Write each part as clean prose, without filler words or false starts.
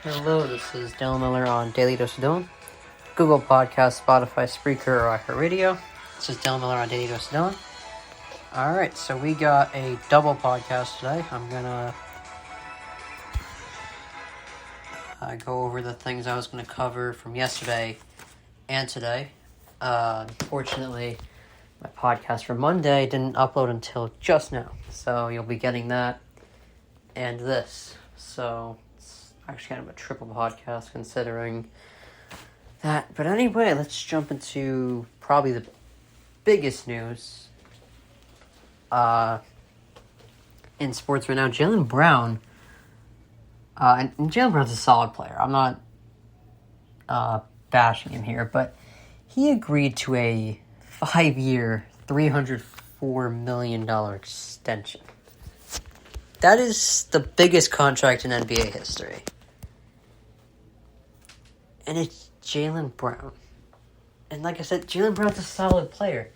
Hello, this is Dylan Miller on Daily Dose of Dylan, Google Podcast, Spotify, Spreaker, or iHeartRadio. This is Dylan Miller on Daily Dose of Dylan. Alright, so we got a double podcast today. I'm gonna go over the things I was gonna cover from yesterday and today. Unfortunately, my podcast for Monday didn't upload until just now, so you'll be getting that and this. So it's actually kind of a triple podcast considering that. But anyway, let's jump into probably the biggest news in sports right now. Jaylen Brown, and Jaylen Brown's a solid player. I'm not bashing him here, but he agreed to a 5-year, $304 million extension. That is the biggest contract in NBA history. And it's Jaylen Brown. And like I said, Jaylen Brown's a solid player.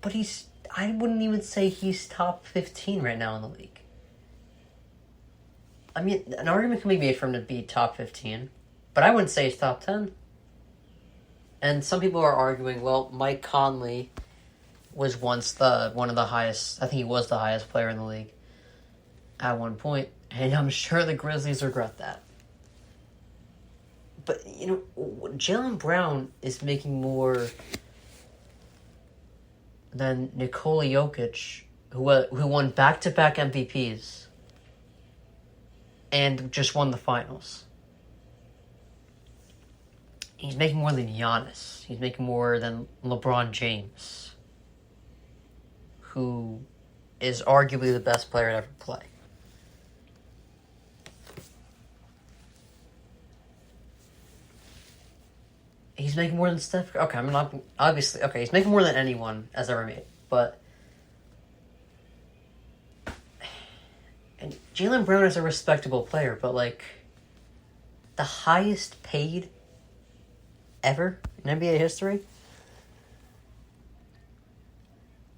But I wouldn't even say he's top 15 right now in the league. I mean, an argument can be made for him to be top 15, but I wouldn't say he's top 10. And some people are arguing, well, Mike Conley was once one of the highest, I think he was the highest player in the league at one point, and I'm sure the Grizzlies regret that. But, Jaylen Brown is making more than Nikola Jokic, who won back-to-back MVPs and just won the finals. He's making more than Giannis. He's making more than LeBron James, who is arguably the best player to ever play. He's making more than Steph. Okay, I'm not obviously okay. He's making more than anyone has ever made, but and Jaylen Brown is a respectable player, but like the highest paid ever in NBA history.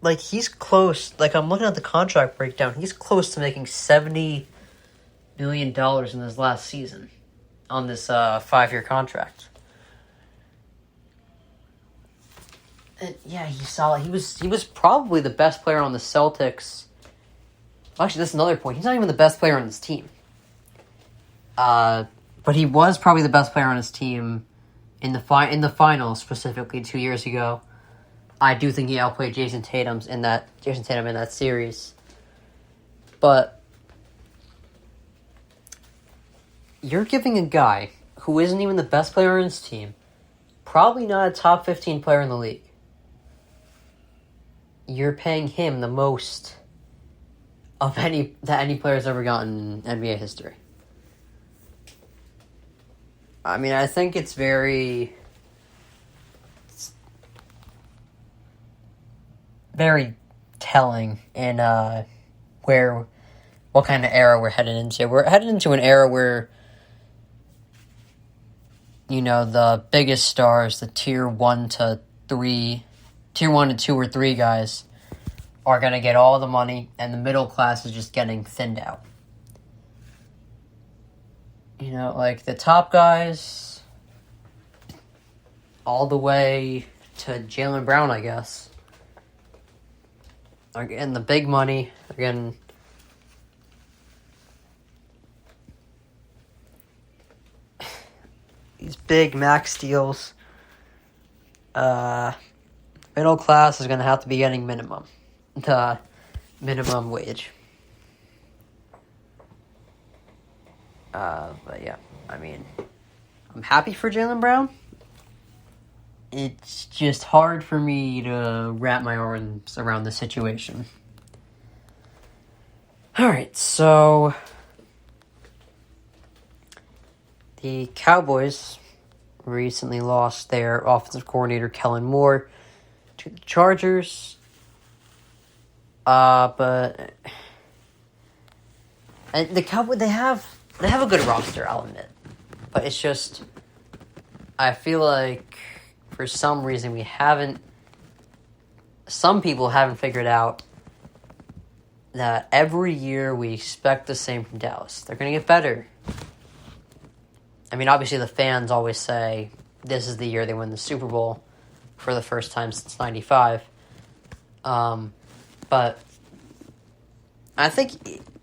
Like, he's close. Like, I'm looking at the contract breakdown. He's close to making $70 million in his last season on this 5-year contract. And yeah, he's solid. He was probably the best player on the Celtics. Actually, that's another point. He's not even the best player on his team. But he was probably the best player on his team in the finals, specifically 2 years ago. I do think he outplayed Jason Tatum in that series. But you're giving a guy who isn't even the best player on his team, probably not a top 15 player in the league, you're paying him the most of any player's ever gotten in NBA history. I mean, I think it's very telling in what kind of era we're headed into. We're headed into an era where, the biggest stars, the tier 1 to 2 or 3 guys are going to get all the money, and the middle class is just getting thinned out. Like the top guys, all the way to Jaylen Brown, I guess, are getting the big money. They're getting these big max deals. Middle class is going to have to be getting the minimum wage. But yeah, I mean, I'm happy for Jaylen Brown. It's just hard for me to wrap my arms around the situation. Alright, so the Cowboys recently lost their offensive coordinator, Kellen Moore, to the Chargers. But and the Cowboys, they have a good roster, I'll admit. But it's just, I feel like for some reason some people haven't figured out that every year we expect the same from Dallas. They're going to get better. I mean, obviously the fans always say this is the year they win the Super Bowl for the first time since 95. But I think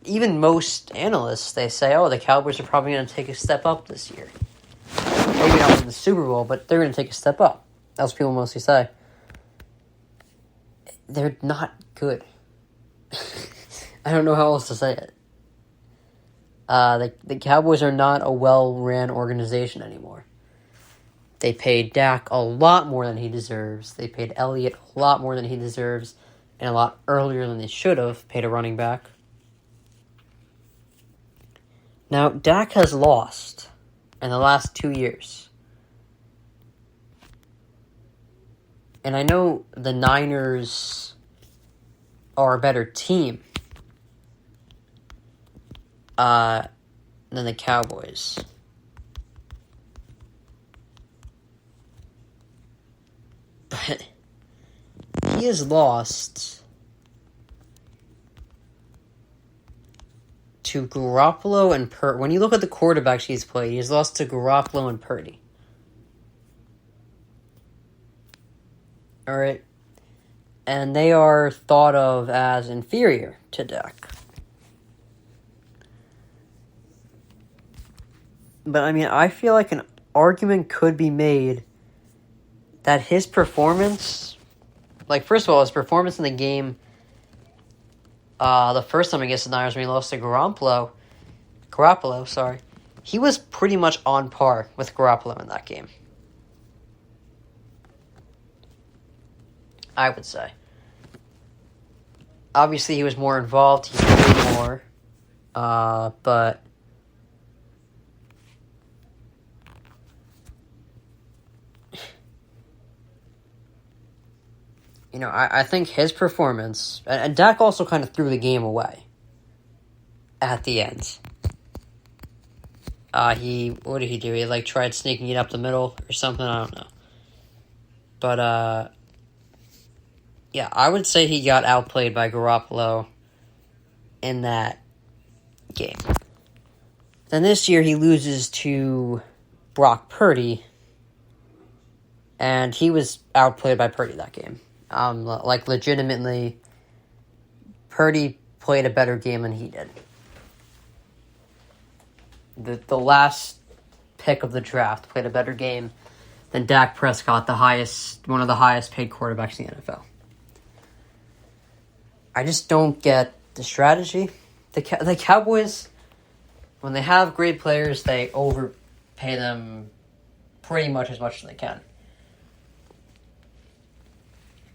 even most analysts, they say, oh, the Cowboys are probably going to take a step up this year. Maybe not win the Super Bowl, but they're going to take a step up. That's what people mostly say. They're not good. I don't know how else to say it. The Cowboys are not a well-ran organization anymore. They paid Dak a lot more than he deserves. They paid Elliott a lot more than he deserves, and a lot earlier than they should have paid a running back. Now, Dak has lost in the last 2 years. And I know the Niners are a better team than the Cowboys. But he has lost to Garoppolo and Purdy. When you look at the quarterbacks he's played, he's lost to Garoppolo and Purdy. All right. And they are thought of as inferior to Dak. But, I mean, I feel like an argument could be made that his performance, like, first of all, his performance in the game, the first time against the Niners when he lost to Garoppolo, he was pretty much on par with Garoppolo in that game. I would say. Obviously, he was more involved. He played more. But you know, I think his performance, and Dak also kind of threw the game away at the end. What did he do? He tried sneaking it up the middle or something. I don't know. But yeah, I would say he got outplayed by Garoppolo in that game. Then this year he loses to Brock Purdy, and he was outplayed by Purdy that game. Legitimately, Purdy played a better game than he did. The last pick of the draft played a better game than Dak Prescott, one of the highest paid quarterbacks in the NFL. I just don't get the strategy. The Cowboys, when they have great players, they overpay them pretty much as they can.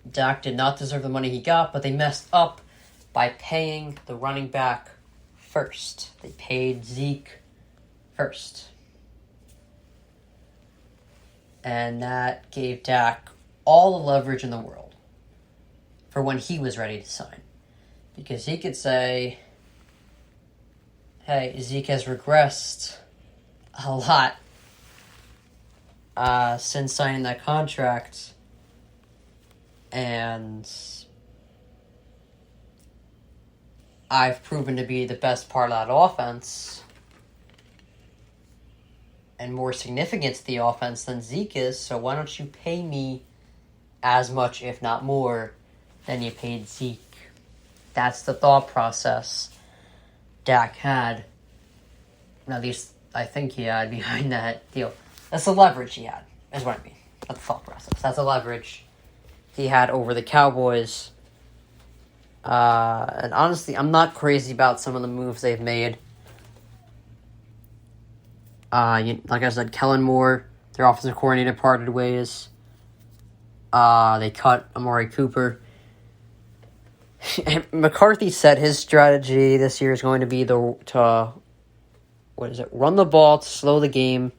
Dak did not deserve the money he got, but they messed up by paying the running back first. They paid Zeke first. And that gave Dak all the leverage in the world for when he was ready to sign. Because he could say, hey, Zeke has regressed a lot since signing that contract. And I've proven to be the best part of that offense and more significant to the offense than Zeke is, so why don't you pay me as much, if not more, than you paid Zeke? That's the thought process Dak had. At least I think he had behind that deal. That's the leverage he had, is what I mean. That's the thought process. That's the leverage he had over the Cowboys. And honestly, I'm not crazy about some of the moves they've made. Like I said, Kellen Moore, their offensive coordinator, parted ways. They cut Amari Cooper. McCarthy said his strategy this year is going to be run the ball to slow the game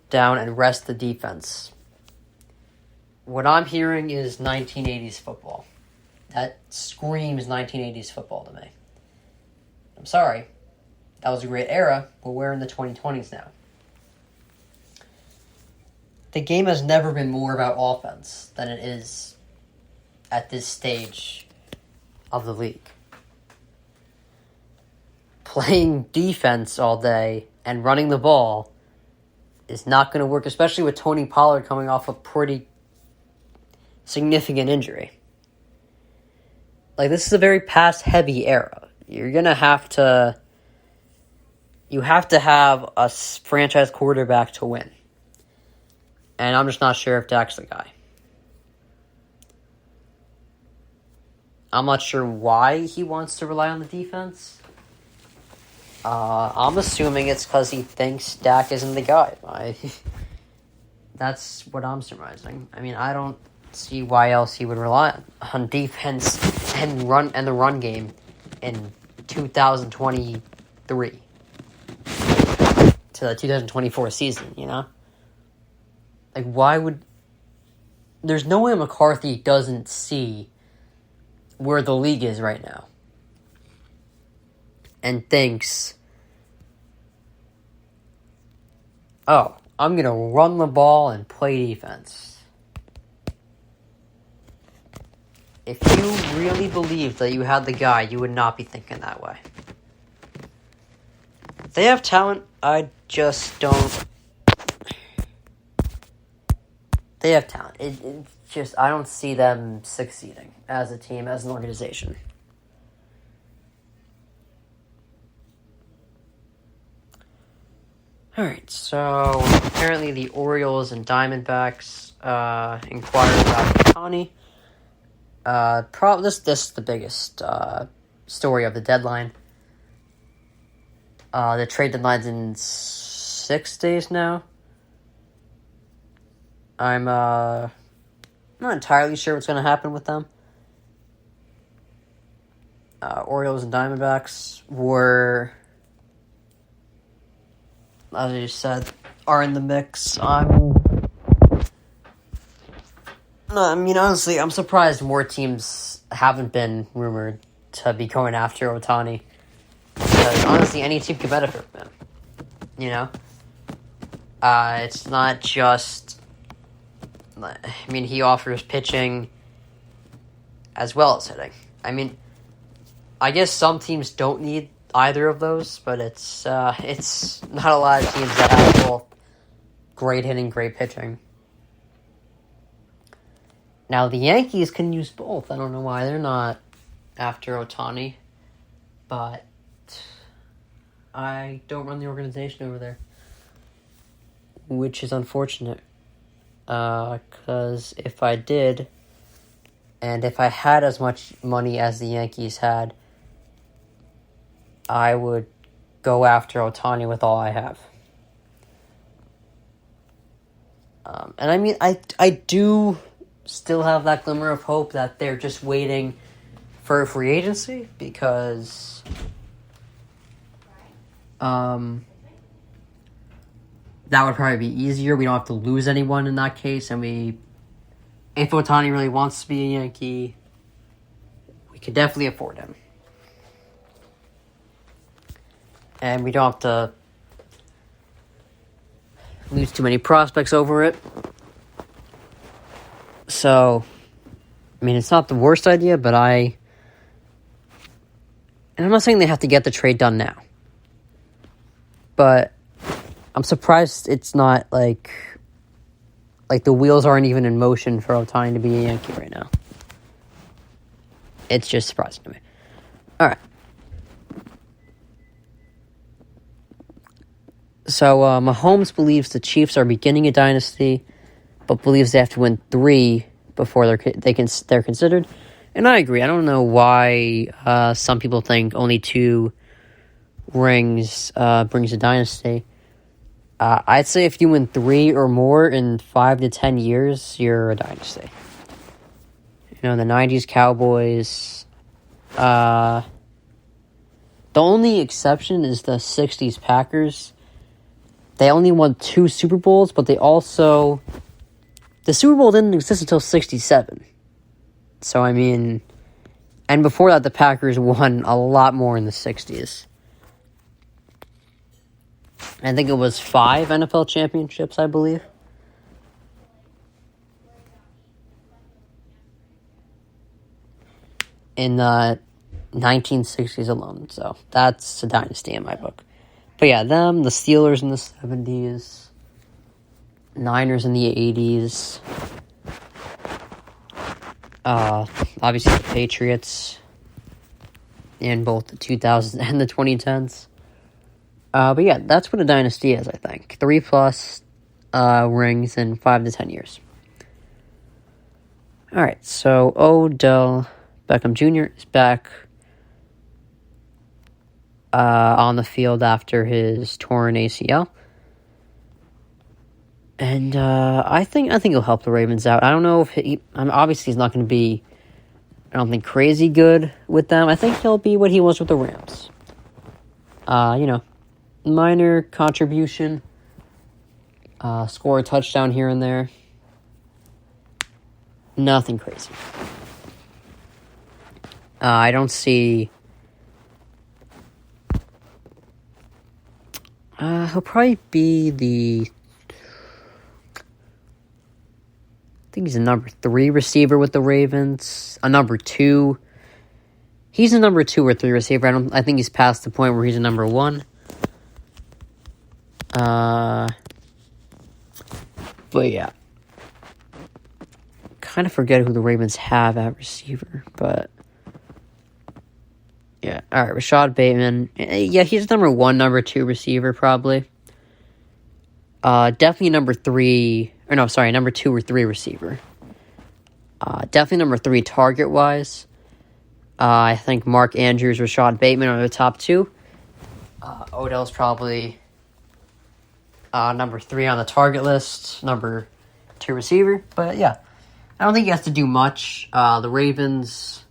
down and rest the defense. What I'm hearing is 1980s football. That screams 1980s football to me. I'm sorry. That was a great era, but we're in the 2020s now. The game has never been more about offense than it is at this stage of the league. Playing defense all day and running the ball is not going to work, especially with Tony Pollard coming off a pretty significant injury. Like, this is a very pass-heavy era. You're going to have to... You have to have a franchise quarterback to win. And I'm just not sure if Dak's the guy. I'm not sure why he wants to rely on the defense. I'm assuming it's because he thinks Dak isn't the guy. That's what I'm surmising. I mean, I don't see why else he would rely on defense and the run game in 2023 to the 2024 season, you know? Like, why would... There's no way McCarthy doesn't see where the league is right now and thinks, oh, I'm going to run the ball and play defense. If you really believed that you had the guy, you would not be thinking that way. They have talent, I just don't... They have talent. It's just, I don't see them succeeding as a team, as an organization. Alright, so apparently the Orioles and Diamondbacks inquired about Ohtani. This is the biggest story of the deadline. The trade deadline's in 6 days now. I'm not entirely sure what's going to happen with them. Orioles and Diamondbacks were, as I just said, are in the mix. Honestly, I'm surprised more teams haven't been rumored to be going after Ohtani. Because, honestly, any team could benefit from him. You know? It's not just... I mean, he offers pitching as well as hitting. I mean, I guess some teams don't need either of those, but it's not a lot of teams that have both great hitting, great pitching. Now, the Yankees can use both. I don't know why they're not after Ohtani, but I don't run the organization over there, which is unfortunate. Because if I did, and if I had as much money as the Yankees had, I would go after Ohtani with all I have. And I mean, I do still have that glimmer of hope that they're just waiting for a free agency, because that would probably be easier. We don't have to lose anyone in that case, and if Ohtani really wants to be a Yankee, we could definitely afford him. And we don't have to lose too many prospects over it. So, I mean, it's not the worst idea, but and I'm not saying they have to get the trade done now. But I'm surprised it's not like the wheels aren't even in motion for Ohtani to be a Yankee right now. It's just surprising to me. All right. So Mahomes believes the Chiefs are beginning a dynasty, but believes they have to win 3 before they're considered. And I agree. I don't know why some people think only 2 rings brings a dynasty. I'd say if you win 3 or more in 5 to 10 years, you're a dynasty. You know, the 90s Cowboys. The only exception is the 60s Packers. They only won 2 Super Bowls, but they also... The Super Bowl didn't exist until 67. So, I mean... And before that, the Packers won a lot more in the 60s. I think it was 5 NFL championships, I believe. In the 1960s alone. So that's a dynasty in my book. But yeah, them, the Steelers in the 70s. Niners in the 80s. Obviously the Patriots in both the 2000s and the 2010s. But yeah, that's what a dynasty is, I think. 3+ rings in 5 to 10 years. Alright, so Odell Beckham Jr. is back on the field after his torn ACL. And I think he'll help the Ravens out. I don't know if obviously he's not going to be, I don't think, crazy good with them. I think he'll be what he was with the Rams. Minor contribution, score a touchdown here and there. Nothing crazy. I don't see. He'll probably be I think he's a number 3 receiver with the Ravens. A number 2. He's a number 2 or 3 receiver. I think he's past the point where he's a number 1. But yeah. Kind of forget who the Ravens have at receiver, but yeah. All right, Rashad Bateman. Yeah, he's number 1, number 2 receiver probably. Definitely number 2 or 3 receiver. Definitely number 3 target wise. I think Mark Andrews, Rashad Bateman are the top 2. Odell's probably number 3 on the target list, number 2 receiver. But yeah, I don't think he has to do much. The Ravens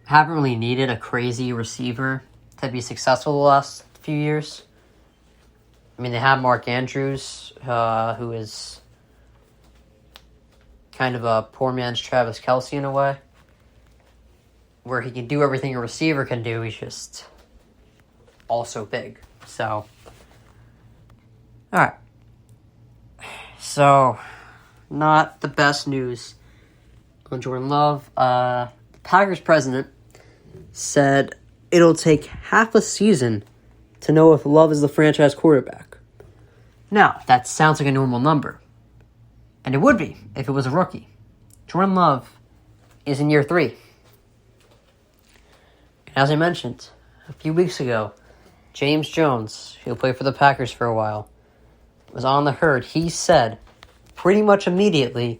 haven't really needed a crazy receiver to be successful the last few years. I mean, they have Mark Andrews, who is kind of a poor man's Travis Kelce in a way, where he can do everything a receiver can do. He's just also big. So, all right. So, not the best news on Jordan Love. Packers president said it'll take half a season to know if Love is the franchise quarterback. Now, that sounds like a normal number. And it would be if it was a rookie. Jordan Love is in year 3. And as I mentioned a few weeks ago, James Jones, who played for the Packers for a while, was on the herd. He said pretty much immediately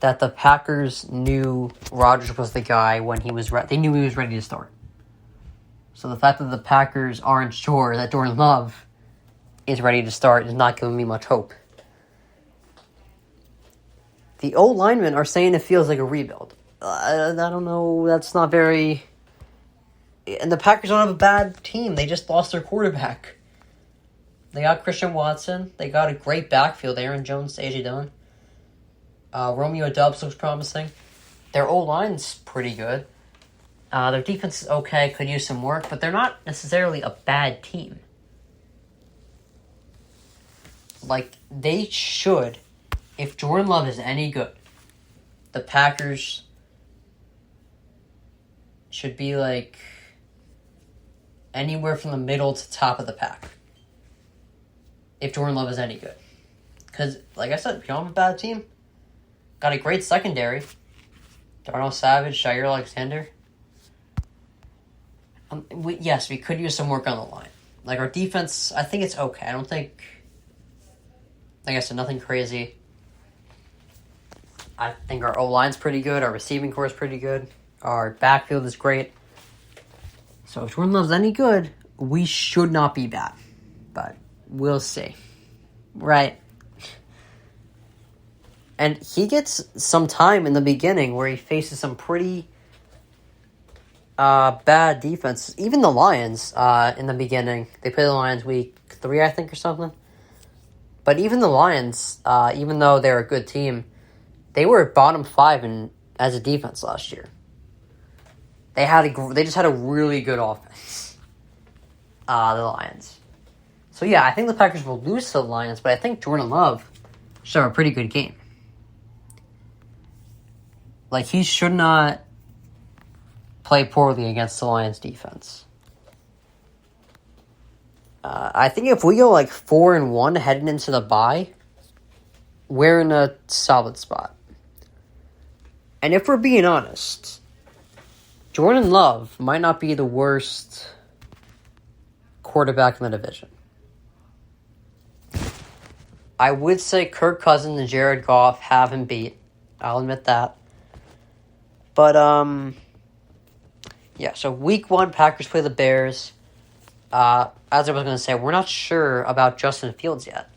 that the Packers knew Rodgers was the guy when he was ready. They knew he was ready to start. So the fact that the Packers aren't sure that Jordan Love is ready to start is not giving me much hope. The old linemen are saying it feels like a rebuild. I don't know. That's not very... And the Packers don't have a bad team. They just lost their quarterback. They got Christian Watson. They got a great backfield. Aaron Jones, A.J. Dillon. Romeo Doubs looks promising. Their O-line's pretty good. Their defense is okay. Could use some work. But they're not necessarily a bad team. Like, they should... If Jordan Love is any good, the Packers should be like anywhere from the middle to top of the pack. If Jordan Love is any good. Because, like I said, we don't have a bad team. Got a great secondary. Darnell Savage, Jair Alexander. Yes, we could use some work on the line. Like, our defense, I think it's okay. I don't think, like I said, nothing crazy. I think our O-line's pretty good. Our receiving core is pretty good. Our backfield is great. So if Jordan Love's any good, we should not be bad. But we'll see. Right. And he gets some time in the beginning where he faces some pretty bad defense. Even the Lions in the beginning. They play the Lions week 3, I think, or something. But even the Lions, even though they're a good team, they were bottom 5 as a defense last year. They just had a really good offense. The Lions. So yeah, I think the Packers will lose to the Lions, but I think Jordan Love should have a pretty good game. Like, he should not play poorly against the Lions defense. I think if we go like 4-1 heading into the bye, we're in a solid spot. And if we're being honest, Jordan Love might not be the worst quarterback in the division. I would say Kirk Cousins and Jared Goff have him beat. I'll admit that. But, yeah, so week 1, Packers play the Bears. As I was going to say, we're not sure about Justin Fields yet.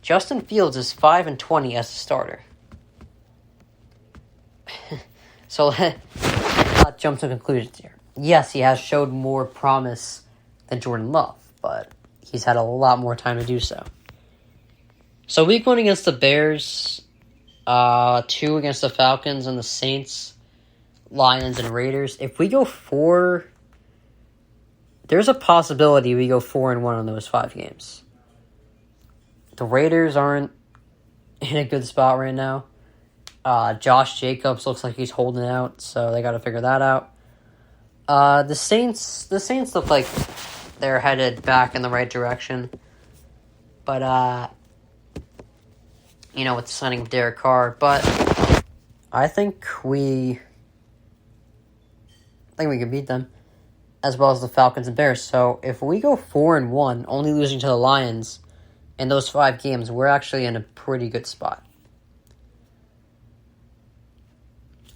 Justin Fields is 5-20 as a starter. So let's not jump to conclusions here. Yes, he has showed more promise than Jordan Love, but he's had a lot more time to do so. So week 1 against the Bears, 2 against the Falcons and the Saints, Lions and Raiders. If we go 4, there's a possibility we go 4-1 in those 5 games. The Raiders aren't in a good spot right now. Josh Jacobs looks like he's holding out, so they got to figure that out. The Saints look like they're headed back in the right direction, but with the signing of Derek Carr. But I think we can beat them, as well as the Falcons and Bears. So if we go 4-1, only losing to the Lions in those 5 games, we're actually in a pretty good spot.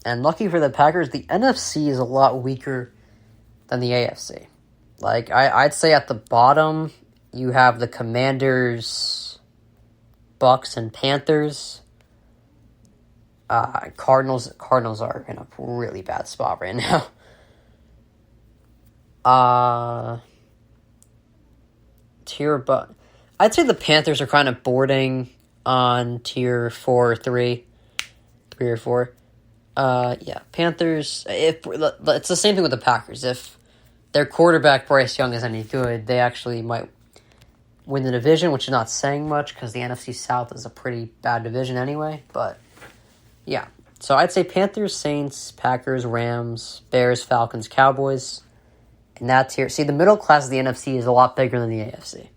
And lucky for the Packers, the NFC is a lot weaker than the AFC. Like, I'd say at the bottom, you have the Commanders, Bucks, and Panthers. Cardinals are in a really bad spot right now. I'd say the Panthers are kind of bordering on tier 4 or 3 or 4. Panthers, it's the same thing with the Packers. If their quarterback, Bryce Young, is any good, they actually might win the division, which is not saying much because the NFC South is a pretty bad division anyway. But, yeah. So I'd say Panthers, Saints, Packers, Rams, Bears, Falcons, Cowboys. And that tier. See, the middle class of the NFC is a lot bigger than the AFC.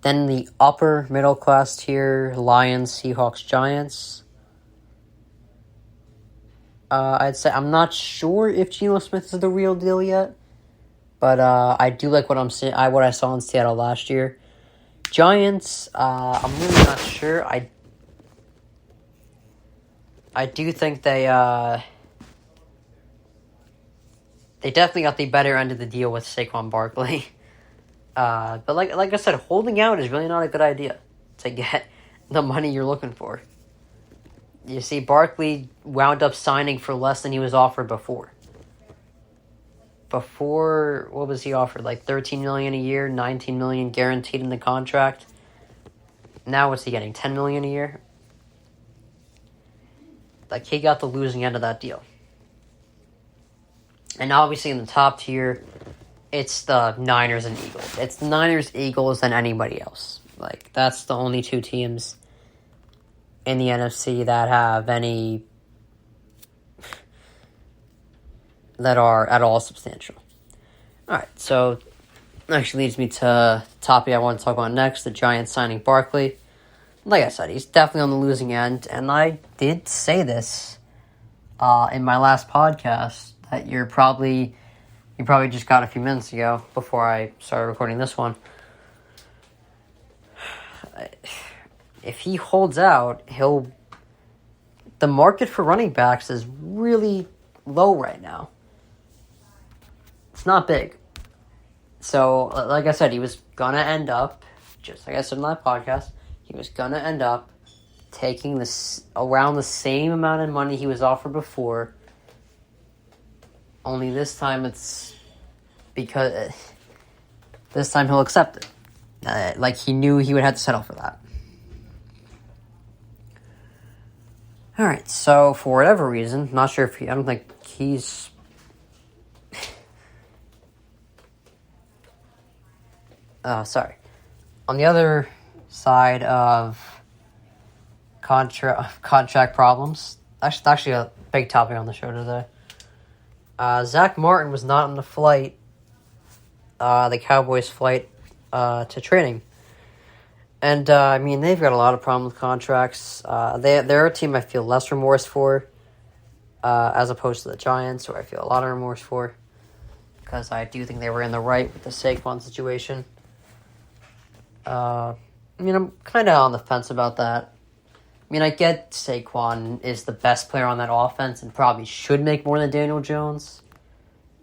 Then the upper middle class tier, Lions, Seahawks, Giants. I'd say I'm not sure if Geno Smith is the real deal yet, but I do like what I saw in Seattle last year. Giants, I'm really not sure. I do think they definitely got the better end of the deal with Saquon Barkley. But like I said, holding out is really not a good idea to get the money you're looking for. You see, Barkley wound up signing for less than he was offered before. Before, what was he offered? Like $13 million a year, $19 million guaranteed in the contract. Now what's he getting? $10 million a year? Like, he got the losing end of that deal. And obviously in the top tier, it's the Niners and Eagles. It's the Niners, Eagles, and anybody else. Like, that's the only 2 teams in the NFC that have any that are at all substantial. Alright, so actually leads me to the topic I want to talk about next, the Giants signing Barkley. Like I said, he's definitely on the losing end, and I did say this in my last podcast that you probably just got a few minutes ago before I started recording this one. If he holds out, the market for running backs is really low right now. It's not big. So, like I said, he was going to end up, just like I said in that podcast, he was going to end up taking around the same amount of money he was offered before. Only this time it's because this time he'll accept it. Like, he knew he would have to settle for that. Alright, so for whatever reason, not sure if I don't think he's... sorry. On the other side of contract problems, actually a big topic on the show today. Zach Martin was not on the flight, the Cowboys' flight to training. And, I mean, they've got a lot of problems with contracts. They're a team I feel less remorse for, as opposed to the Giants, who I feel a lot of remorse for. Because I do think they were in the right with the Saquon situation. I mean, I'm kind of on the fence about that. I mean, I get Saquon is the best player on that offense and probably should make more than Daniel Jones.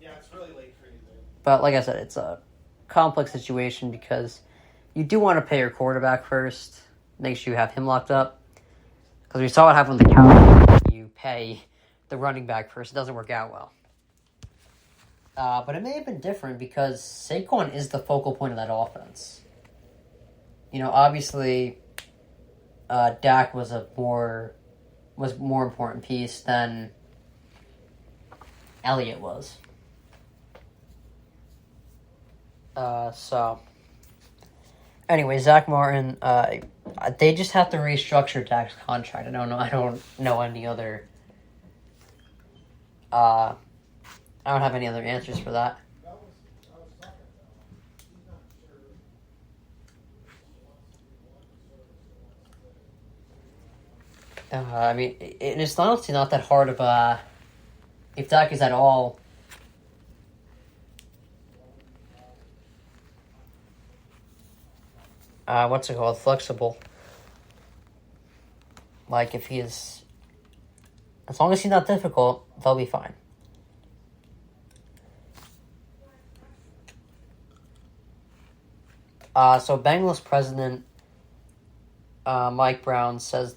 Yeah, it's really late for you, dude. But like I said, it's a complex situation because you do want to pay your quarterback first. Make sure you have him locked up. Because we saw what happened with the Cowboys. You pay the running back first. It doesn't work out well. But it may have been different because Saquon is the focal point of that offense. You know, obviously, Dak was more important piece than Elliott was. So, anyway, Zach Martin, they just have to restructure Dak's contract. I don't know any other. I don't have any other answers for that. I mean, it's honestly not that hard of if Dak is at all. What's it called? Flexible. Like, if he is. As long as he's not difficult, they'll be fine. So Bengals president Mike Brown says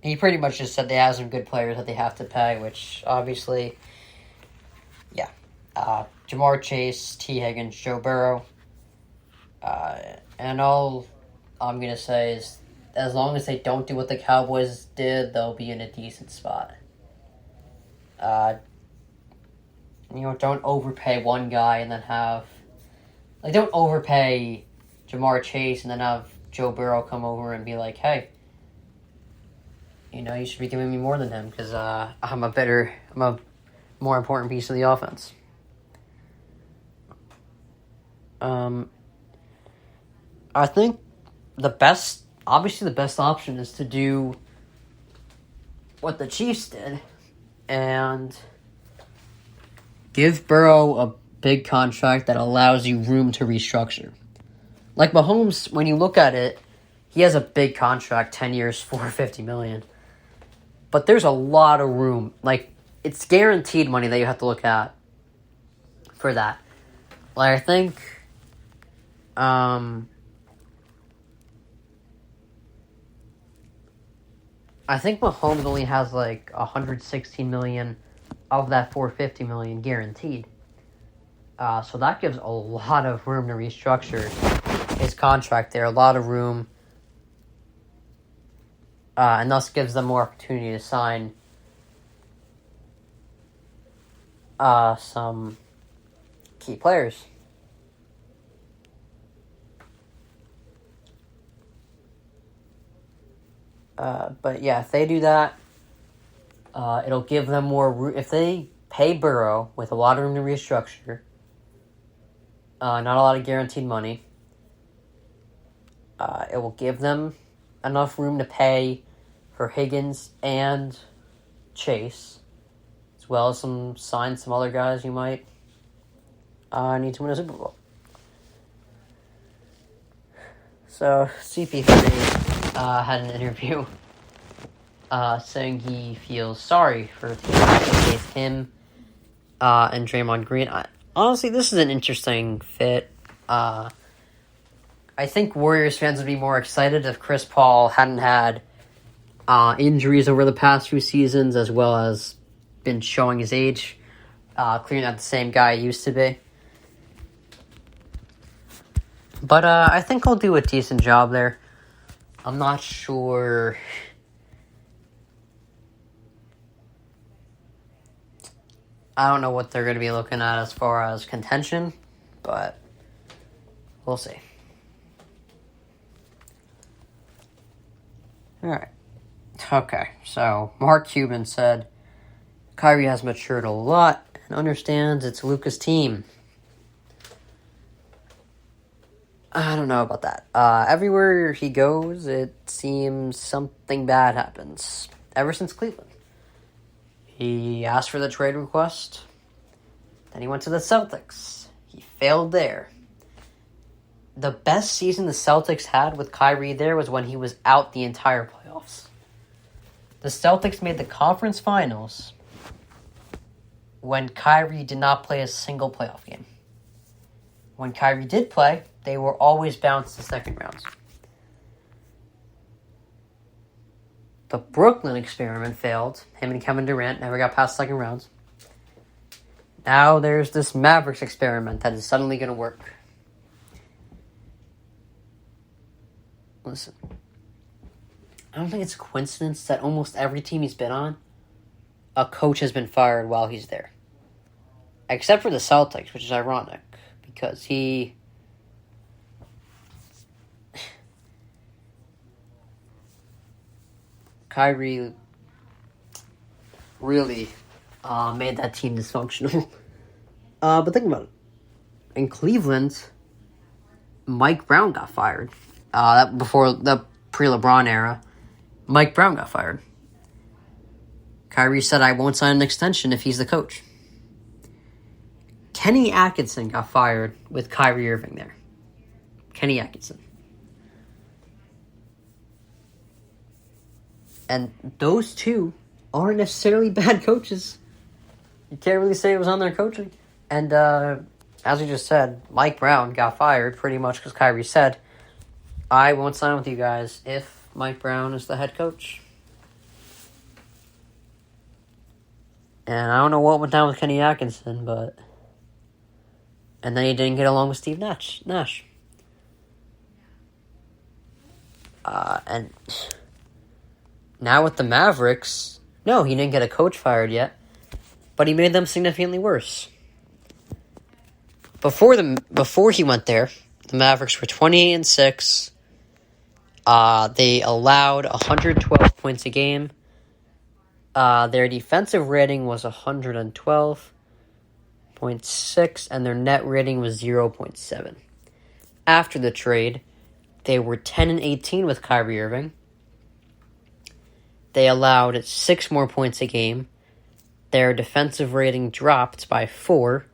he pretty much just said they have some good players that they have to pay, which obviously, yeah. Jamar Chase, T. Higgins, Joe Burrow. And all I'm going to say is as long as they don't do what the Cowboys did, they'll be in a decent spot. Don't overpay one guy and then have... don't overpay Jamar Chase and then have Joe Burrow come over and be like, hey, you should be giving me more than him because I'm a more important piece of the offense. I think the best option is to do what the Chiefs did and give Burrow a big contract that allows you room to restructure. Like Mahomes, when you look at it, he has a big contract, 10 years, $450 million. But there's a lot of room. Like, it's guaranteed money that you have to look at for that. Like, I think, Mahomes only has like $116 million of that $450 million guaranteed. So that gives a lot of room to restructure his contract there. A lot of room. And thus gives them more opportunity to sign some key players. But yeah, if they do that, it'll give them more room. If they pay Burrow with a lot of room to restructure, not a lot of guaranteed money, it will give them enough room to pay for Higgins and Chase, as well as sign some other guys you might need to win a Super Bowl. So CP3 had an interview saying he feels sorry for the team that faced him and Draymond Green. Honestly, this is an interesting fit. I think Warriors fans would be more excited if Chris Paul hadn't had injuries over the past few seasons, as well as been showing his age, clearly not the same guy he used to be. But I think he'll do a decent job there. I'm not sure. I don't know what they're going to be looking at as far as contention, but we'll see. Alright. Okay, so Mark Cuban said, Kyrie has matured a lot and understands it's Luka's team. I don't know about that. Everywhere he goes, it seems something bad happens. Ever since Cleveland. He asked for the trade request. Then he went to the Celtics. He failed there. The best season the Celtics had with Kyrie there was when he was out the entire playoffs. The Celtics made the conference finals when Kyrie did not play a single playoff game. When Kyrie did play, they were always bounced to second rounds. The Brooklyn experiment failed. Him and Kevin Durant never got past second rounds. Now there's this Mavericks experiment that is suddenly going to work. Listen, I don't think it's a coincidence that almost every team he's been on, a coach has been fired while he's there. Except for the Celtics, which is ironic, because Kyrie really made that team dysfunctional. But think about it. In Cleveland, Mike Brown got fired. That before the pre-LeBron era, Mike Brown got fired. Kyrie said, "I won't sign an extension if he's the coach." Kenny Atkinson got fired with Kyrie Irving there. Kenny Atkinson. And those two aren't necessarily bad coaches. You can't really say it was on their coaching. And as we just said, Mike Brown got fired pretty much because Kyrie said, "I won't sign with you guys if Mike Brown is the head coach." And I don't know what went down with Kenny Atkinson, but... And then he didn't get along with Steve Nash. And now with the Mavericks, no, he didn't get a coach fired yet, but he made them significantly worse. Before he went there, the Mavericks were 28-6. They allowed 112 points a game. Their defensive rating was 112.6, and their net rating was 0.7. After the trade, they were 10-18 with Kyrie Irving. They allowed 6 more points a game. Their defensive rating dropped by 4,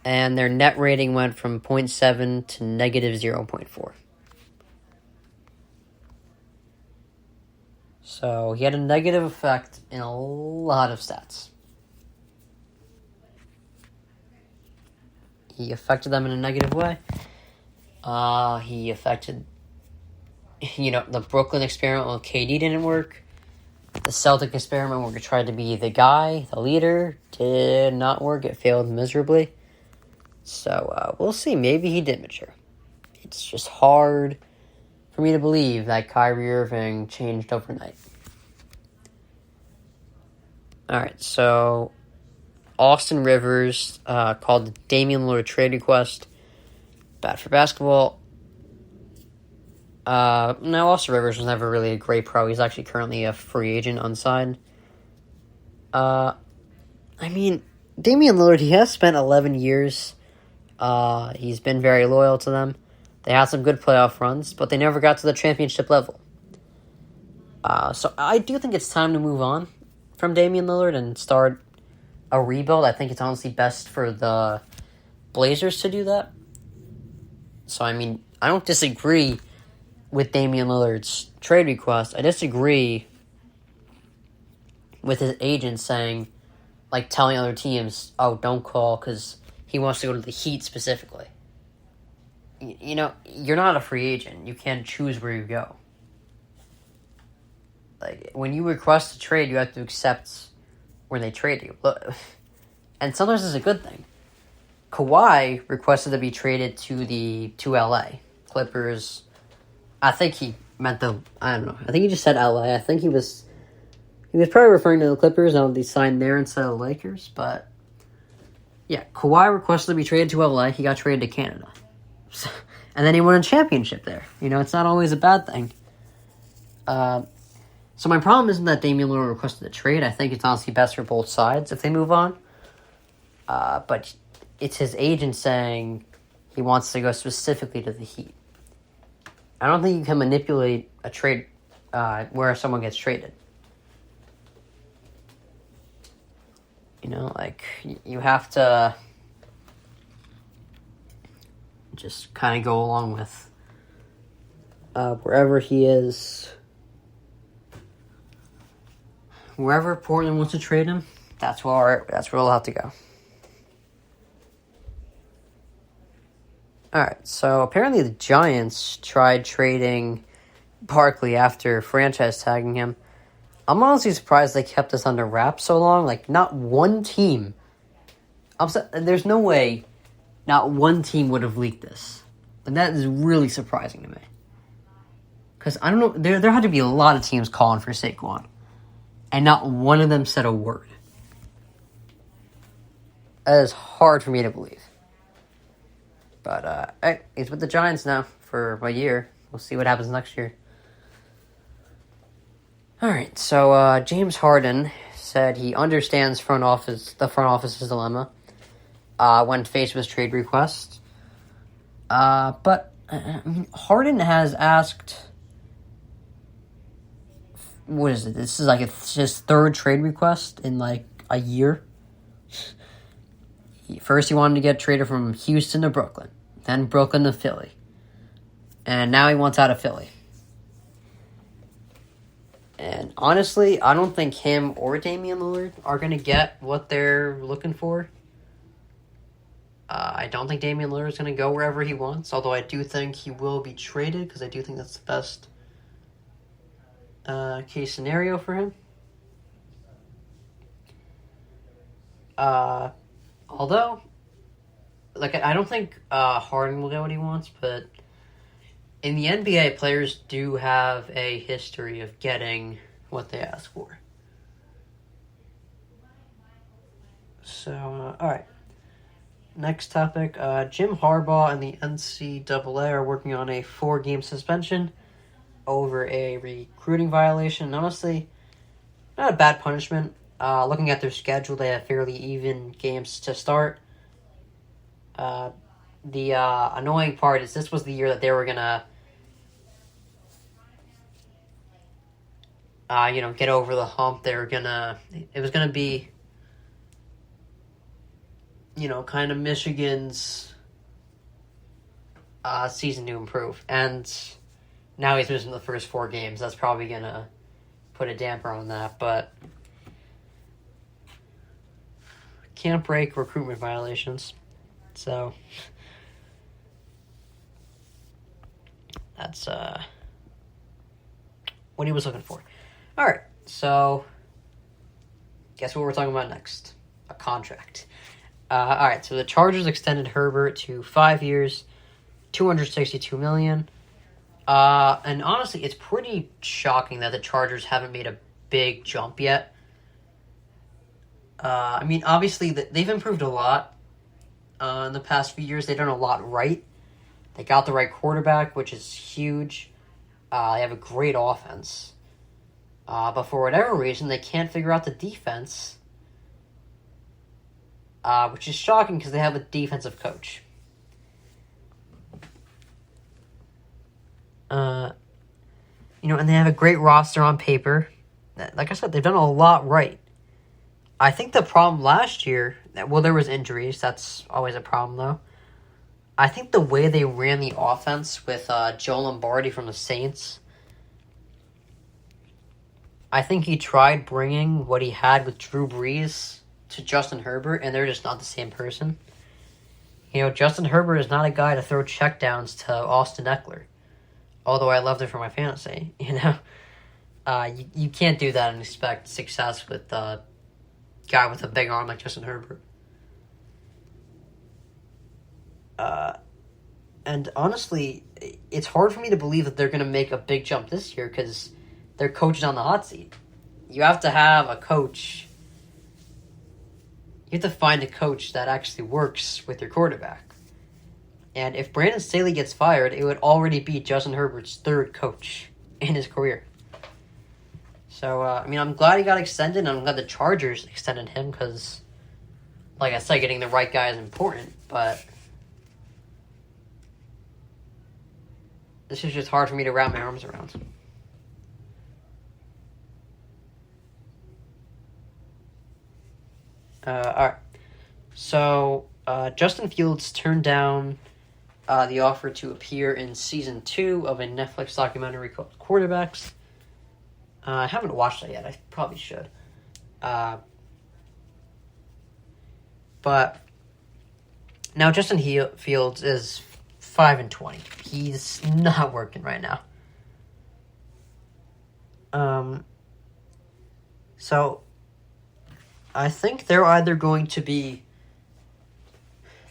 and their net rating went from 0.7 to negative 0.4. So he had a negative effect in a lot of stats. He affected them in a negative way. He affected, the Brooklyn experiment with KD didn't work. The Celtic experiment where he tried to be the guy, the leader, did not work. It failed miserably. So we'll see. Maybe he did mature. It's just hard for me to believe that Kyrie Irving changed overnight. Alright, so Austin Rivers called the Damian Lillard trade request. Bad for basketball. No, Austin Rivers was never really a great pro. He's actually currently a free agent unsigned. Damian Lillard, he has spent 11 years. He's been very loyal to them. They had some good playoff runs, but they never got to the championship level. So I do think it's time to move on from Damian Lillard and start a rebuild. I think it's honestly best for the Blazers to do that. So, I don't disagree with Damian Lillard's trade request. I disagree with his agent saying, telling other teams, "Oh, don't call," because he wants to go to the Heat specifically. You're not a free agent. You can't choose where you go. When you request a trade, you have to accept where they trade you. And sometimes it's a good thing. Kawhi requested to be traded to LA. Clippers. I think he meant I don't know. I think he just said LA. I think he was probably referring to the Clippers and they signed there instead of the Lakers. But yeah, Kawhi requested to be traded to LA. He got traded to Canada. And then he won a championship there. It's not always a bad thing. So my problem isn't that Damian Lillard requested a trade. I think it's honestly best for both sides if they move on. But it's his agent saying, he wants to go specifically to the Heat. I don't think you can manipulate a trade where someone gets traded. You have to just kind of go along with wherever he is. Wherever Portland wants to trade him, that's where we'll have to go. Alright, so apparently the Giants tried trading Barkley after franchise tagging him. I'm honestly surprised they kept this under wraps so long. Not one team. There's no way not one team would have leaked this. And that is really surprising to me. Because, I don't know, there had to be a lot of teams calling for Saquon. And not one of them said a word. That is hard for me to believe. But he's with the Giants now for a year. We'll see what happens next year. Alright, so James Harden said he understands the front office's dilemma when faced with trade requests. But Harden has asked, what is it? This is his third trade request in a year. First he wanted to get traded from Houston to Brooklyn, then Brooklyn to Philly, and now he wants out of Philly. And honestly, I don't think him or Damian Lillard are going to get what they're looking for. I don't think Damian Lillard is going to go wherever he wants, although I do think he will be traded, because I do think that's the best case scenario for him. Although, I don't think Harden will get what he wants, but in the NBA, players do have a history of getting what they ask for. So, alright. Next topic. Jim Harbaugh and the NCAA are working on a 4-game suspension over a recruiting violation. Honestly, not a bad punishment. Looking at their schedule, they have fairly even games to start. The annoying part is this was the year that they were going to get over the hump. It was going to be, kind of Michigan's season to improve. And now he's missing the first 4 games. That's probably going to put a damper on that. But can't break recruitment violations. So that's what he was looking for. Alright, so guess what we're talking about next? A contract. Alright, so the Chargers extended Herbert to 5 years, $262 million. And honestly, it's pretty shocking that the Chargers haven't made a big jump yet. Obviously, they've improved a lot in the past few years. They've done a lot right. They got the right quarterback, which is huge. They have a great offense. But for whatever reason, they can't figure out the defense, which is shocking because they have a defensive coach. And they have a great roster on paper. Like I said, they've done a lot right. I think the problem last year, there was injuries. That's always a problem, though. I think the way they ran the offense with Joe Lombardi from the Saints, I think he tried bringing what he had with Drew Brees to Justin Herbert, and they're just not the same person. Justin Herbert is not a guy to throw checkdowns to Austin Eckler, although I loved it for my fantasy. You can't do that and expect success with a guy with a big arm like Justin Herbert. And honestly, it's hard for me to believe that they're going to make a big jump this year because their coach is on the hot seat. You have to have a coach. You have to find a coach that actually works with your quarterback. And if Brandon Staley gets fired, it would already be Justin Herbert's 3rd coach in his career. So, I'm glad he got extended, and I'm glad the Chargers extended him because, like I said, getting the right guy is important. But This is just hard for me to wrap my arms around. All right. So, Justin Fields turned down the offer to appear in season 2 of a Netflix documentary called Quarterbacks. I haven't watched it yet. I probably should. But now Justin Fields is 5-20. He's not working right now. So I think they're either going to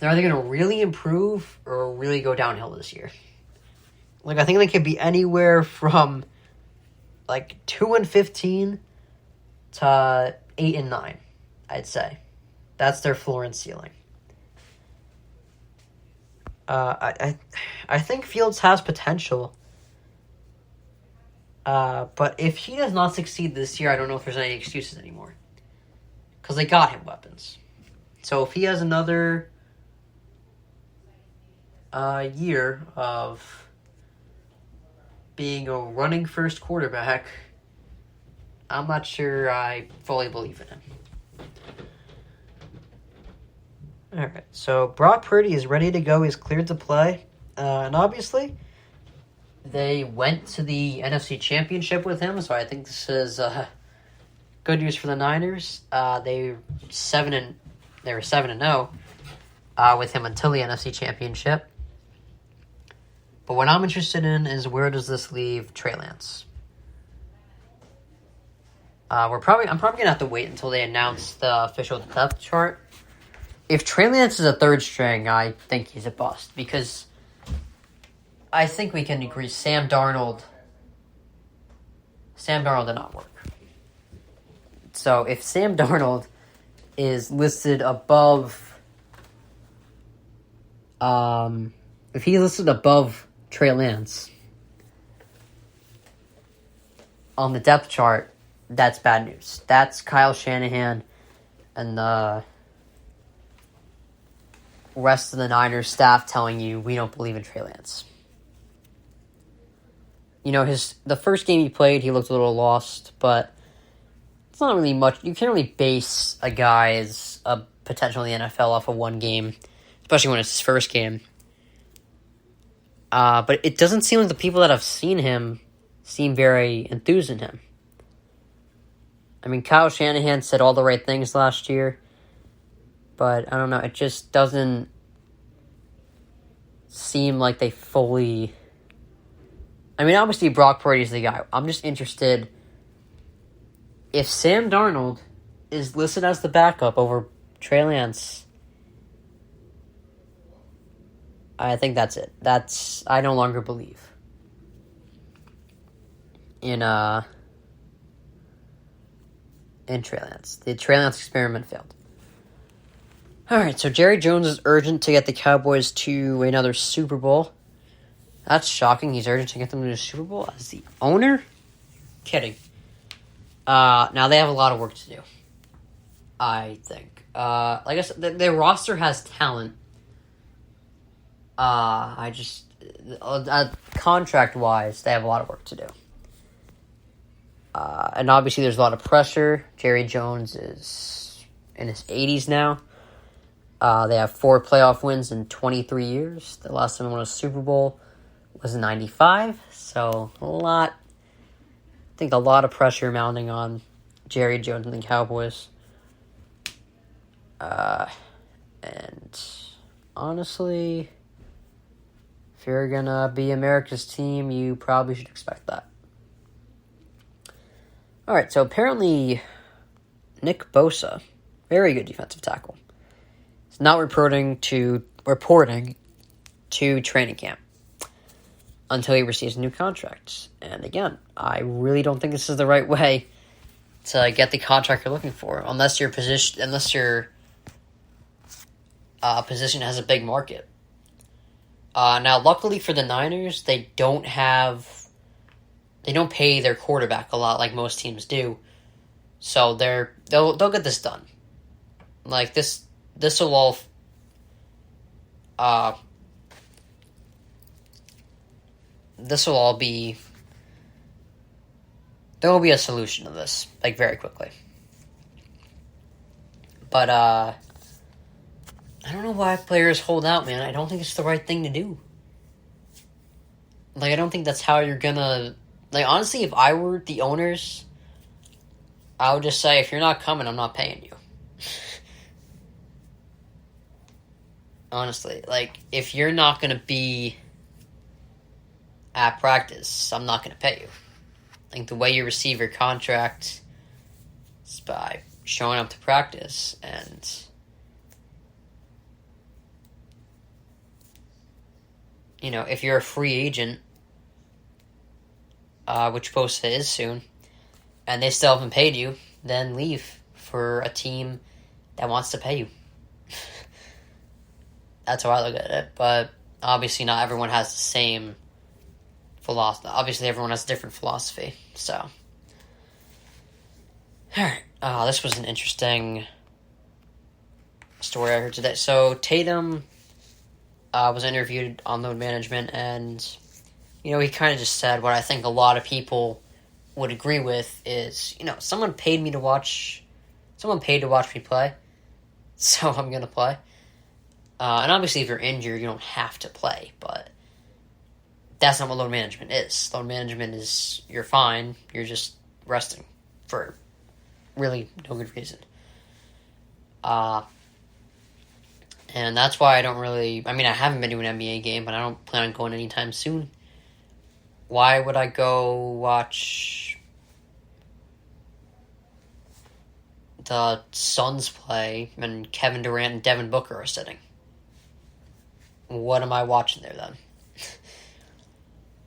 really improve or really go downhill this year. Like, I think they could be anywhere from 2-15 to 8-9, I'd say. That's their floor and ceiling. I think Fields has potential. But if he does not succeed this year, I don't know if there's any excuses anymore. Because they got him weapons. So if he has another year of being a running first quarterback, I'm not sure I fully believe in him. Alright, so Brock Purdy is ready to go. He's cleared to play. And obviously, they went to the NFC Championship with him, so I think this is good news for the Niners. They were 7-0 with him until the NFC Championship. But what I'm interested in is, where does this leave Trey Lance? I'm probably gonna have to wait until they announce the official depth chart. If Trey Lance is a third string, I think he's a bust, because I think we can agree Sam Darnold did not work. So if Sam Darnold is listed above, if he's listed above Trey Lance on the depth chart, that's bad news. That's Kyle Shanahan and the rest of the Niners staff telling you, we don't believe in Trey Lance. You know, the first game he played, he looked a little lost, but it's not really much. You can't really base a guy as a potential in the NFL off of one game, especially when it's his first game. But it doesn't seem like the people that have seen him seem very enthused in him. I mean, Kyle Shanahan said all the right things last year, but I don't know, it just doesn't seem like they fully... I mean, obviously Brock Purdy's the guy. I'm just interested, if Sam Darnold is listed as the backup over Trey Lance, I think that's it. I no longer believe in Trey Lance. The Trey Lance experiment failed. Alright, so Jerry Jones is urgent to get the Cowboys to another Super Bowl. That's shocking. He's urgent to get them to the Super Bowl as the owner? Kidding. Now they have a lot of work to do, I think. Like I said, their roster has talent. Contract-wise, they have a lot of work to do. And obviously there's a lot of pressure. Jerry Jones is in his 80s now. They have 4 playoff wins in 23 years. The last time they won a Super Bowl was in 95. So a lot of pressure mounting on Jerry Jones and the Cowboys. And honestly, if you're gonna be America's team, you probably should expect that. Alright, so apparently Nick Bosa, very good defensive tackle, is not reporting to training camp until he receives a new contract. And again, I really don't think this is the right way to get the contract you're looking for, unless your position has a big market. Now, luckily for the Niners, they don't pay their quarterback a lot like most teams do, so they'll get this done. Like this will all this will all be... There will be a solution to this, like, very quickly. But, I don't know why players hold out, man. I don't think it's the right thing to do. Like, I don't think that's how you're gonna... Like, honestly, if I were the owners, I would just say, if you're not coming, I'm not paying you. Honestly, like, if you're not gonna be at practice, I'm not gonna pay you. Like, the way you receive your contract is by showing up to practice, and you know, if you're a free agent, which supposed to is soon, and they still haven't paid you, then leave for a team that wants to pay you. That's how I look at it, but obviously not everyone has the same philosophy. Obviously everyone has a different philosophy, so. Alright, this was an interesting story I heard today. So Tatum was interviewed on load management, and you know, he kind of just said what I think a lot of people would agree with is, you know, someone paid to watch me play, so I'm gonna play. And obviously if you're injured, you don't have to play, but that's not what load management is. Load management is, you're fine, you're just resting for really no good reason. And that's why I don't really... I mean, I haven't been to an NBA game, but I don't plan on going anytime soon. Why would I go watch the Suns play when Kevin Durant and Devin Booker are sitting? What am I watching there, then?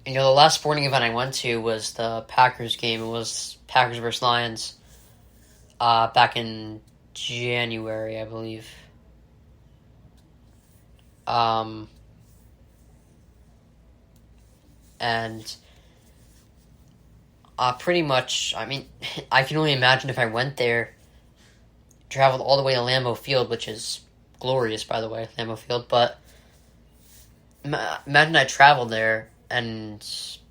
You know, the last sporting event I went to was the Packers game. It was Packers versus Lions back in January, I believe. And pretty much, I mean, I can only imagine if I went there, traveled all the way to Lambeau Field, which is glorious, by the way, Lambeau Field, but imagine I traveled there and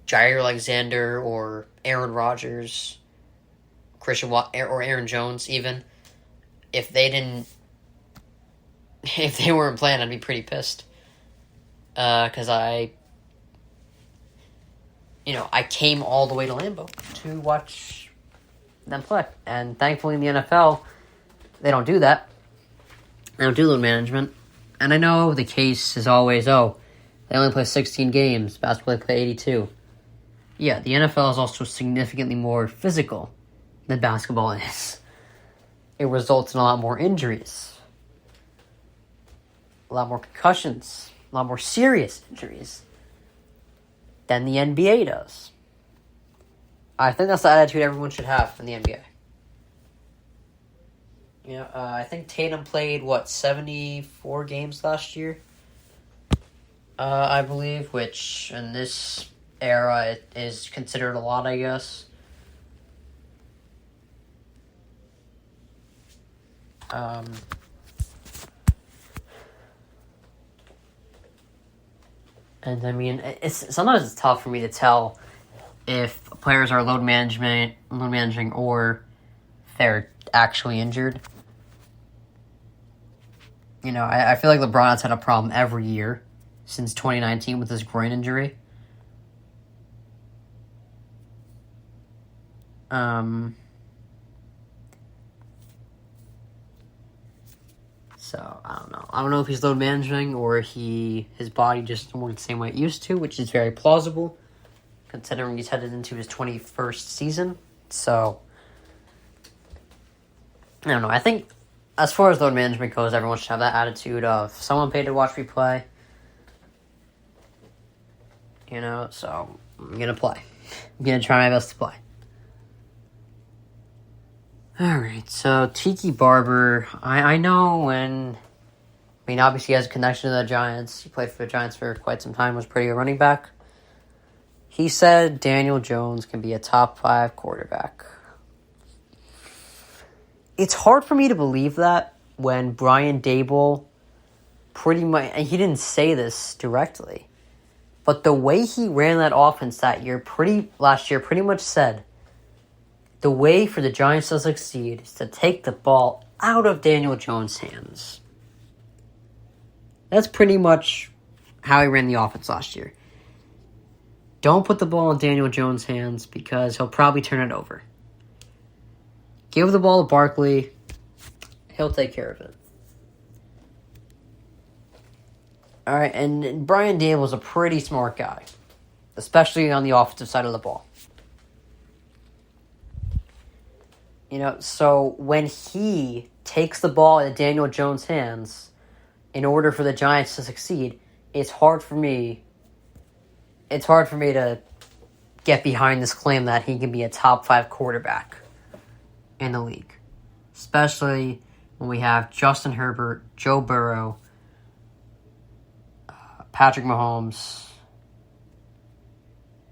Jair Alexander or Aaron Rodgers, or Aaron Jones even, if they weren't playing, I'd be pretty pissed. Because I came all the way to Lambeau to watch them play. And thankfully in the NFL, they don't do that. They don't do load management. And I know the case is always, they only play 16 games. Basketball, they play 82. Yeah, the NFL is also significantly more physical than basketball is. It results in a lot more injuries. A lot more concussions. A lot more serious injuries than the NBA does. I think that's the attitude everyone should have in the NBA. You know, I think Tatum played, 74 games last year? I believe, which in this era it is considered a lot, I guess. And I mean, sometimes it's tough for me to tell if players are load managing, or they're actually injured. You know, I feel like LeBron has had a problem every year since 2019 with his groin injury. So, I don't know. I don't know if he's load managing or his body just doesn't work the same way it used to, which is very plausible, considering he's headed into his 21st season. So, I don't know. I think as far as load management goes, everyone should have that attitude of, someone paid to watch me play. You know, so I'm going to play. I'm going to try my best to play. Alright, so Tiki Barber, I know obviously he has a connection to the Giants. He played for the Giants for quite some time, was pretty good running back. He said Daniel Jones can be a top 5 quarterback. It's hard for me to believe that when Brian Daboll pretty much, and he didn't say this directly, But the way he ran that offense last year pretty much said the way for the Giants to succeed is to take the ball out of Daniel Jones' hands. That's pretty much how he ran the offense last year. Don't put the ball in Daniel Jones' hands because he'll probably turn it over. Give the ball to Barkley. He'll take care of it. All right, and Brian Daboll's a pretty smart guy, especially on the offensive side of the ball. So when he takes the ball in Daniel Jones' hands, in order for the Giants to succeed, it's hard for me to get behind this claim that he can be a top 5 quarterback in the league. Especially when we have Justin Herbert, Joe Burrow, Patrick Mahomes.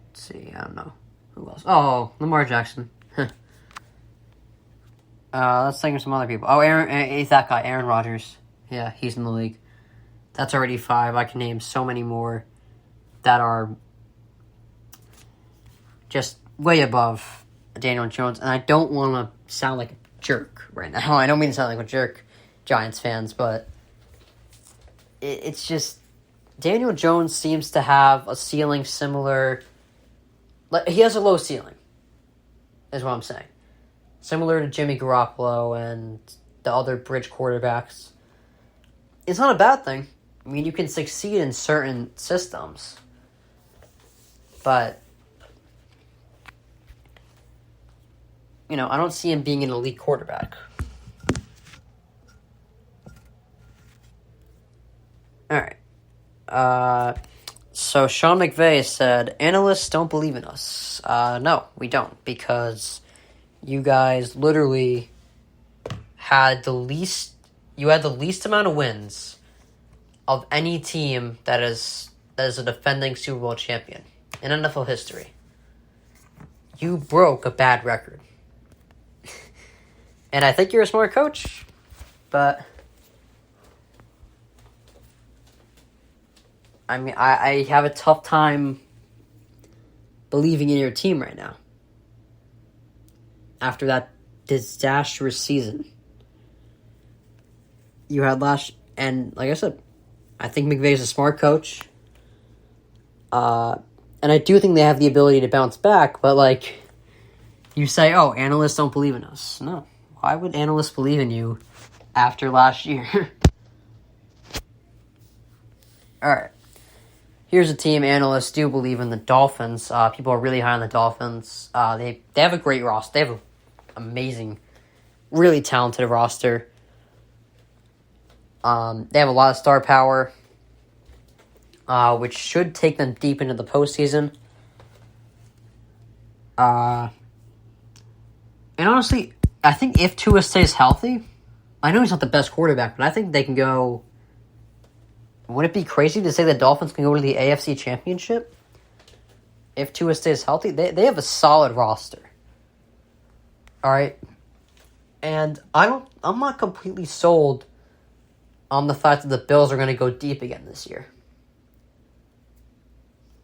Let's see, I don't know. Who else? Oh, Lamar Jackson. Let's think of some other people. Oh, it's that guy, Aaron Rodgers. Yeah, he's in the league. That's already 5. I can name so many more that are just way above Daniel Jones. And I don't want to sound like a jerk right now. I don't mean to sound like a jerk, Giants fans, but it's just Daniel Jones seems to have a ceiling similar. He has a low ceiling, is what I'm saying. Similar to Jimmy Garoppolo and the other bridge quarterbacks. It's not a bad thing. I mean, you can succeed in certain systems. But, I don't see him being an elite quarterback. All right. So Sean McVay said, analysts don't believe in us. No, we don't, because you guys literally had the least amount of wins of any team that is a defending Super Bowl champion in NFL history. You broke a bad record. And I think you're a smart coach, but I mean, I have a tough time believing in your team right now. After that disastrous season you had and like I said, I think McVay's a smart coach. And I do think they have the ability to bounce back, but you say, oh, analysts don't believe in us. No. Why would analysts believe in you after last year? All right. Here's a team analysts do believe in, the Dolphins. People are really high on the Dolphins. They have a great roster. They have an amazing, really talented roster. They have a lot of star power, which should take them deep into the postseason. And honestly, I think if Tua stays healthy, I know he's not the best quarterback, but I think they can go. Would it be crazy to say the Dolphins can go to the AFC Championship if Tua stays healthy? They have a solid roster. All right, and I'm not completely sold on the fact that the Bills are going to go deep again this year.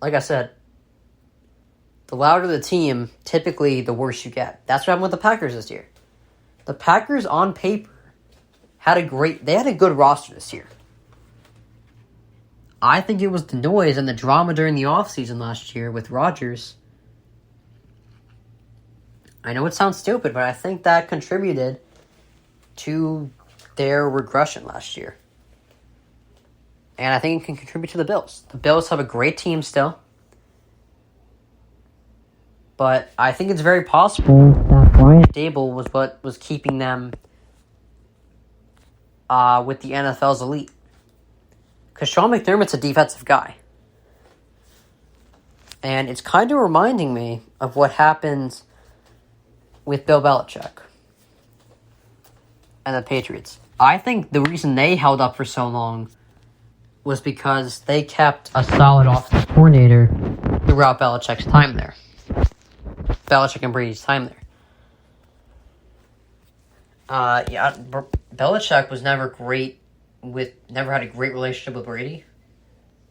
Like I said, the louder the team, typically the worse you get. That's what happened with the Packers this year. The Packers, on paper, had a good roster this year. I think it was the noise and the drama during the offseason last year with Rodgers. I know it sounds stupid, but I think that contributed to their regression last year. And I think it can contribute to the Bills. The Bills have a great team still. But I think it's very possible that Brian Daboll was what was keeping them with the NFL's elite. Because Sean McDermott's a defensive guy. And it's kind of reminding me of what happened with Bill Belichick and the Patriots. I think the reason they held up for so long was because they kept a solid offensive coordinator throughout Belichick's time there. Belichick and Brady's time there. Belichick was never had a great relationship with Brady.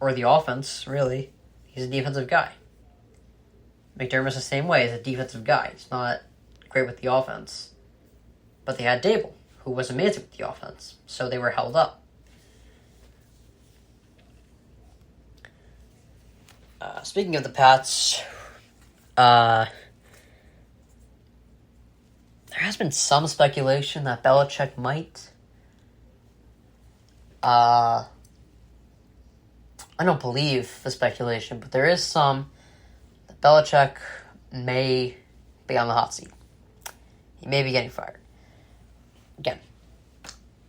Or the offense, really. He's a defensive guy. McDermott's the same way. He's a defensive guy. He's not great with the offense. But they had Dable, who was amazing with the offense. So they were held up. Speaking of the Pats, there has been some speculation that Belichick might. I don't believe the speculation, but there is some that Belichick may be on the hot seat. He may be getting fired. Again,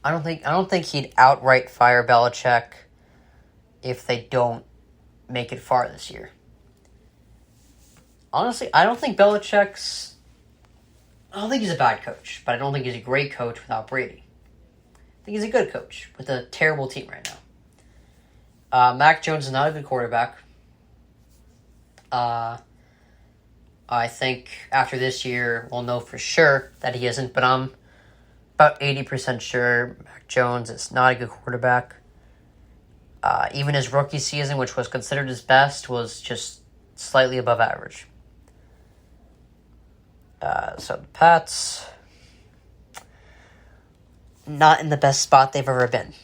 I don't think he'd outright fire Belichick if they don't make it far this year. Honestly, I don't think he's a bad coach, but I don't think he's a great coach without Brady. I think he's a good coach with a terrible team right now. Mac Jones is not a good quarterback. I think after this year, we'll know for sure that he isn't, but I'm about 80% sure Mac Jones is not a good quarterback. Even his rookie season, which was considered his best, was just slightly above average. So the Pats, not in the best spot they've ever been.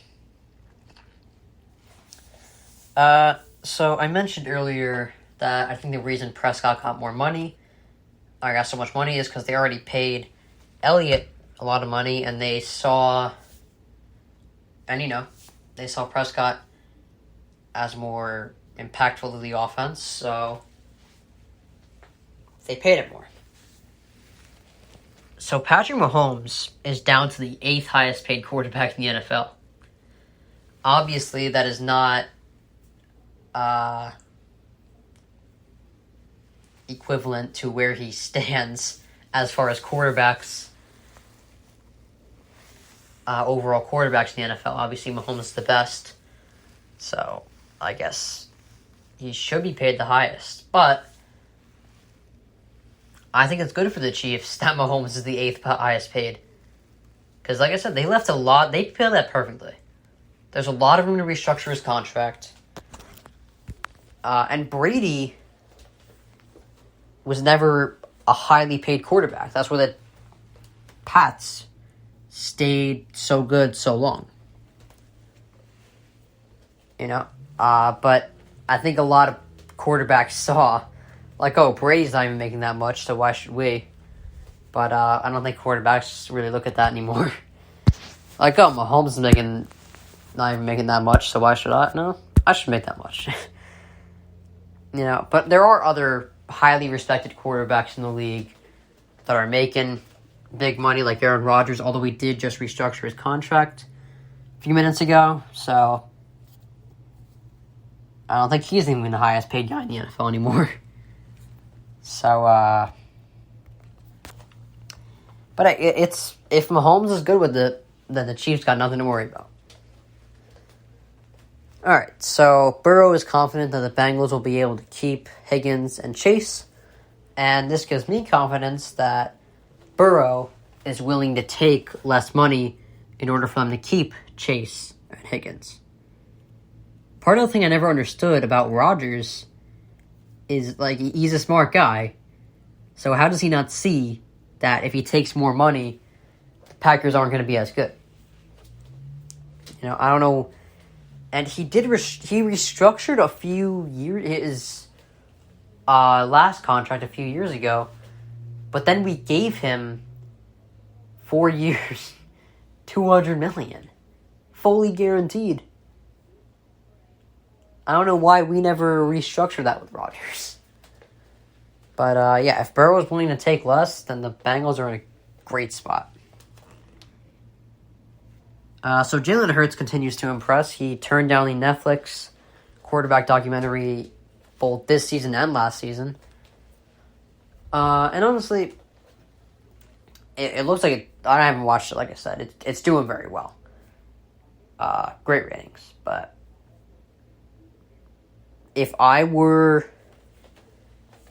So I mentioned earlier that I think the reason Prescott got more money, I got so much money, is because they already paid Elliott a lot of money, and they saw Prescott as more impactful to the offense, so they paid him more. So Patrick Mahomes is down to the 8th highest paid quarterback in the NFL. Obviously, that is not equivalent to where he stands as far as quarterbacks, overall quarterbacks in the NFL. Obviously, Mahomes is the best, so I guess he should be paid the highest. But I think it's good for the Chiefs that Mahomes is the 8th highest paid. Because, like I said, they left a lot. They paid that perfectly. There's a lot of room to restructure his contract. And Brady was never a highly paid quarterback. That's where the Pats stayed so good so long. But I think a lot of quarterbacks saw, like, oh, Brady's not even making that much, so why should we? But I don't think quarterbacks really look at that anymore. Like, oh, Mahomes is not even making that much, so why should I? No, I should make that much. But there are other highly respected quarterbacks in the league that are making big money, like Aaron Rodgers, although he did just restructure his contract a few minutes ago, so I don't think he's even the highest paid guy in the NFL anymore. So, but it's if Mahomes is good with it, then the Chiefs got nothing to worry about. All right, so Burrow is confident that the Bengals will be able to keep Higgins and Chase, and this gives me confidence that Burrow is willing to take less money in order for them to keep Chase and Higgins. Part of the thing I never understood about Rodgers is, like, he's a smart guy, so how does he not see that if he takes more money, the Packers aren't going to be as good? I don't know. And he restructured a few years, his last contract a few years ago, but then we gave him 4 years, $200 million, fully guaranteed. I don't know why we never restructured that with Rodgers. But if Burrow is willing to take less, then the Bengals are in a great spot. So Jalen Hurts continues to impress. He turned down the Netflix quarterback documentary both this season and last season. And honestly, it looks like I haven't watched it, like I said. It's doing very well. Great ratings. But if I were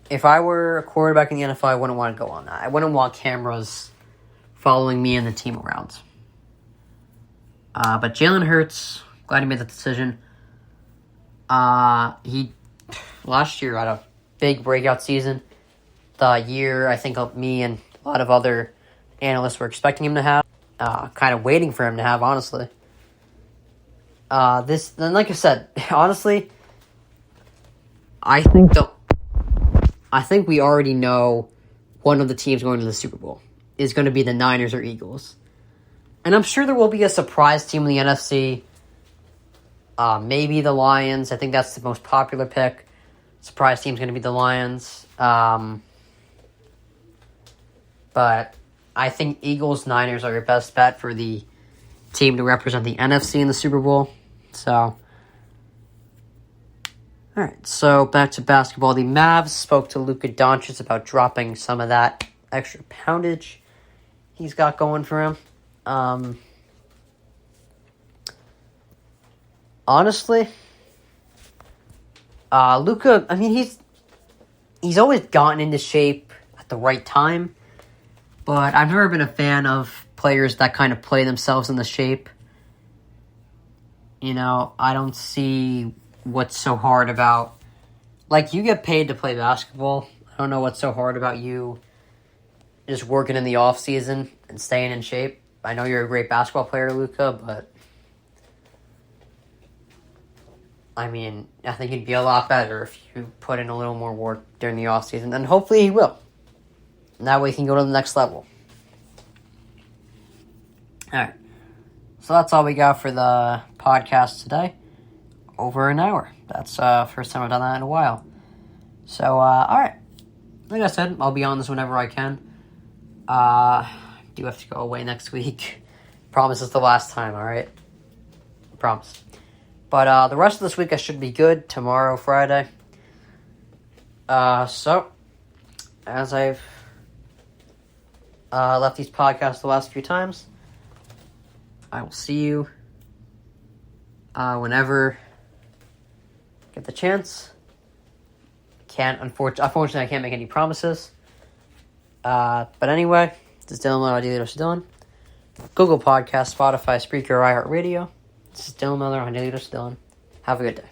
a quarterback in the NFL, I wouldn't want to go on that. I wouldn't want cameras following me and the team around. But Jalen Hurts, glad he made that decision. last year had a big breakout season. The year I think me and a lot of other analysts were expecting him to have, kind of waiting for him to have, honestly. Then like I said, honestly, I think we already know one of the teams going to the Super Bowl is going to be the Niners or Eagles. And I'm sure there will be a surprise team in the NFC. Maybe the Lions. I think that's the most popular pick. Surprise team's going to be the Lions. But I think Eagles, Niners are your best bet for the team to represent the NFC in the Super Bowl. So, alright, so back to basketball. The Mavs spoke to Luka Doncic about dropping some of that extra poundage he's got going for him. Honestly, Luka, I mean, he's always gotten into shape at the right time, but I've never been a fan of players that kind of play themselves into shape. You know, I don't see what's so hard about... Like, you get paid to play basketball. I don't know what's so hard about you just working in the off-season and staying in shape. I know you're a great basketball player, Luka, but... I mean, I think it'd be a lot better if you put in a little more work during the off-season, and hopefully he will. And that way he can go to the next level. Alright. So that's all we got for the podcast today. Over an hour. That's first time I've done that in a while. So, alright. Like I said, I'll be on this whenever I can. Do have to go away next week. Promise it's the last time, alright? Promise. But the rest of this week I should be good. Tomorrow, Friday. So, as I've left these podcasts the last few times, I will see you whenever I get the chance. Unfortunately, I can't make any promises. But anyway, this is Dylan Miller, Ideally Dose of Dylan. Google Podcast, Spotify, Spreaker, iHeartRadio. This is Dylan Miller, Ideally Dose of Dylan. Have a good day.